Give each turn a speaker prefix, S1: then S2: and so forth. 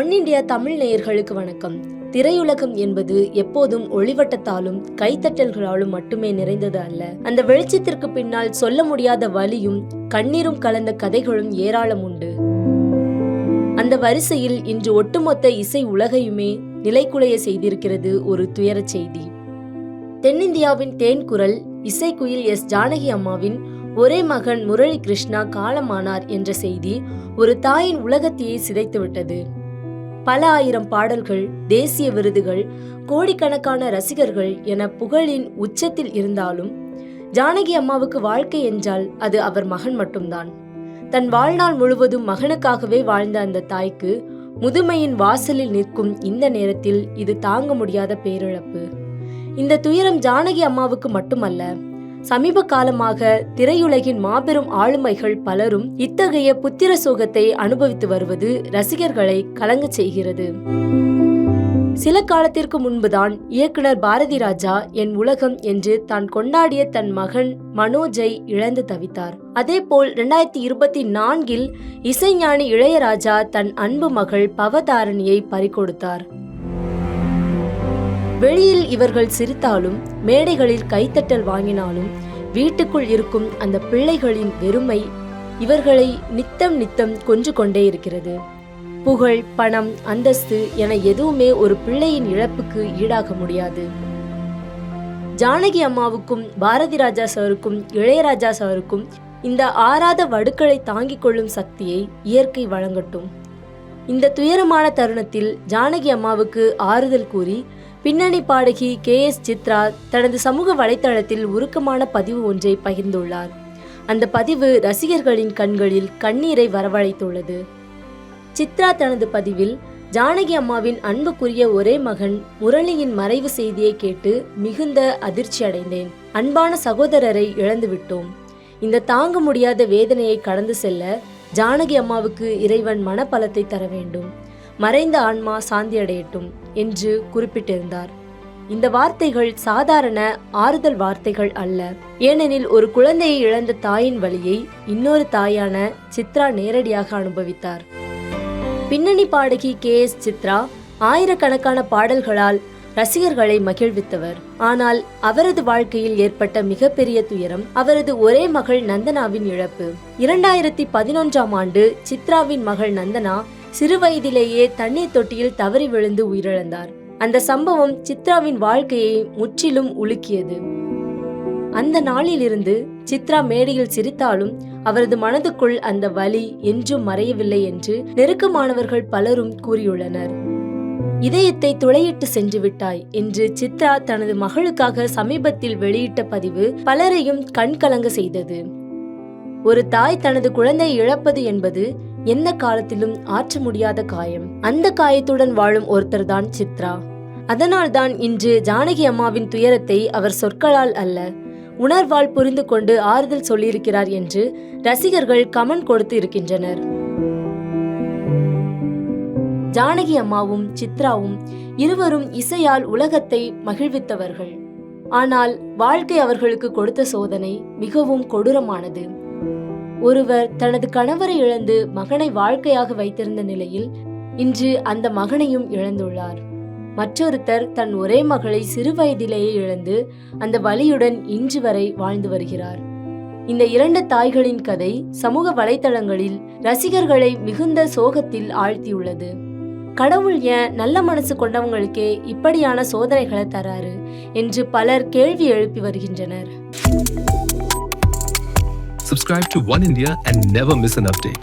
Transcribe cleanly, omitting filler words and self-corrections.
S1: One India Tamil நேயர்களுக்கு வணக்கம். திரையுலகம் என்பது எப்போதும் ஒளிவட்டத்தாலும் கைத்தட்டல்களாலும் மட்டுமே நிறைந்தது அல்ல. அந்த வெளிச்சத்திற்கு பின்னால் சொல்ல முடியாத வலியும் கண்ணீரும் கலந்த கதைகளும் ஏராளம் உண்டு. அந்த வரிசையில் இன்று ஒட்டுமொத்த இசை உலகையுமே நிலைக்குலைய செய்திருக்கிறது ஒரு துயர செய்தி. தென்னிந்தியாவின் தேன்குரல் இசைக்குயில் எஸ். ஜானகி அம்மாவின் ஒரே மகன் முரளி கிருஷ்ணா காலமானார் என்ற செய்தி ஒரு தாயின் உலகத்தையே சிதைத்துவிட்டது. பல ஆயிரம் பாடல்கள், தேசிய விருதுகள், கோடிக்கணக்கான ரசிகர்கள் என புகழின் உச்சத்தில் இருந்தாலும் ஜானகி அம்மாவுக்கு வாழ்க்கை என்றால் அது அவர் மகன் மட்டும்தான். தன் வாழ்நாள் முழுவதும் மகனுக்காகவே வாழ்ந்த அந்த தாய்க்கு முதுமையின் வாசலில் நிற்கும் இந்த நேரத்தில் இது தாங்க முடியாத பேரிழப்பு. இந்த துயரம் ஜானகி அம்மாவுக்கு மட்டுமல்ல, சமீப காலமாக திரையுலகின் மாபெரும் ஆளுமைகள் பலரும் இத்தகைய புத்திர சோகத்தை அனுபவித்து வருவது ரசிகர்களை கலங்கச் செய்கிறது. சில காலத்திற்கு முன்புதான் இயக்குனர் பாரதி ராஜா என் உலகம் என்று தான் கொண்டாடிய தன் மகன் மனோஜை இழந்து தவித்தார். அதேபோல் 2024 இசைஞானி இளையராஜா தன் அன்பு மகள் பவதாரணியை பறிகொடுத்தார். வெளியில் இவர்கள் சிரித்தாலும், மேடைகளில் கைத்தட்டல் வாங்கினாலும், வீட்டுக்குள் இருக்கும் அந்த பிள்ளைகளின் வெறுமை இவர்களை நித்தம் நித்தம் கொன்று கொண்டே இருக்கிறது. புகழ், பணம், அந்தஸ்து என எதுவுமே ஒரு பிள்ளையின் இழப்புக்கு ஈடாக முடியாது. ஜானகி அம்மாவுக்கும் பாரதி ராஜா சாருக்கும் இளையராஜா சாருக்கும் இந்த ஆறாத வடுக்களை தாங்கிக் கொள்ளும் சக்தியை இயற்கை வழங்கட்டும். இந்த துயரமான தருணத்தில் ஜானகி அம்மாவுக்கு ஆறுதல் கூறி பின்னணி பாடகி KS சித்ரா தனது சமூக வலைத்தளத்தில் உருக்கமான பதிவு ஒன்றை பகிர்ந்துள்ளார். அந்த பதிவு ரசிகர்களின் கண்களில் கண்ணீரை வரவழைத்துள்ளது. சித்ரா தனது பதிவில், ஜானகி அம்மாவின் அன்புக்குரிய ஒரே மகன் முரளியின் மறைவு செய்தியை கேட்டு மிகுந்த அதிர்ச்சி அடைந்தேன். அன்பான சகோதரரை இழந்துவிட்டோம். இந்த தாங்க முடியாத வேதனையை கடந்து செல்ல ஜானகி அம்மாவுக்கு இறைவன் மனபலத்தை தர வேண்டும். மறைந்த ஆன்மா சாந்தி அடையட்டும் என்று குறிப்பிட்டிருந்தார். இந்த வார்த்தைகள் சாதாரண ஆறுதல் வார்த்தைகள் அல்ல. ஏனெனில் ஒரு குழந்தையை இழந்த தாயின் வலியை இன்னொரு தாயான சித்ரா நேரடியாக அனுபவித்தார். பின்னணி பாடகி KS சித்ரா ஆயிரக்கணக்கான பாடல்களால் ரசிகர்களை மகிழ்வித்தவர். ஆனால் அவரது வாழ்க்கையில் ஏற்பட்ட மிகப்பெரிய துயரம் அவரது ஒரே மகள் நந்தனாவின் இழப்பு. 2011ஆம் ஆண்டு சித்ராவின் மகள் நந்தனா சிறு வயதிலேயே தண்ணீர் தொட்டியில் தவறி விழுந்து உயிரிழந்தார். அந்த சம்பவம் சித்ராவின் வாழ்க்கையை முற்றிலும் உலுக்கியது. அந்த நாளிலிருந்து சித்ரா மேடையில் சிரித்தாலும் அவரது மனதுக்குள் அந்த வலி என்றும் மறையவில்லை என்று நெருக்கமானவர்கள் பலரும் கூறியுள்ளனர். இதயத்தை துளையிட்டு சென்று விட்டாய் என்று சித்ரா தனது மகளுக்காக சமீபத்தில் வெளியிட்ட பதிவு பலரையும் கண்கலங்க செய்தது. ஒரு தாய் தனது குழந்தையை இழப்பது என்பது எந்த காலத்திலும் ஆற்ற முடியாத காயம். அந்த காயத்துடன் வாழும் ஒருத்தர் தான் சித்ரா. அதனால்தான் இன்று ஜானகி அம்மாவின் துயரத்தை அவர் சொற்களால் அல்ல, உணர்வால் புரிந்து கொண்டு ஆறுதல் சொல்லியிருக்கிறார் என்று ரசிகர்கள் கமெண்ட் கொடுத்து இருக்கின்றனர். ஜானகி அம்மாவும் சித்ராவும் இருவரும் இசையால் உலகத்தை மகிழ்வித்தவர்கள். ஆனால் வாழ்க்கை அவர்களுக்கு கொடுத்த சோதனை மிகவும் கொடூரமானது. ஒருவர் தனது கணவரை இழந்து மகனை வாழ்க்கையாக வைத்திருந்த நிலையில் இன்று அந்த மகனையும் இழந்துள்ளார். மற்றொருத்தர் தன் ஒரே மகளை சிறு வயதிலேயே இழந்து அந்த வலியுடன் இன்று வரை வாழ்ந்து வருகிறார். இந்த இரண்டு தாய்களின் கதை சமூக வலைத்தளங்களில் ரசிகர்களை மிகுந்த சோகத்தில் ஆழ்த்தியுள்ளது. கடவுள் ஏன் நல்ல மனசு கொண்டவங்களுக்கே இப்படியான சோதனைகளை தராரு என்று பலர் கேள்வி எழுப்பி வருகின்றனர்.
S2: Subscribe to One India and never miss an update.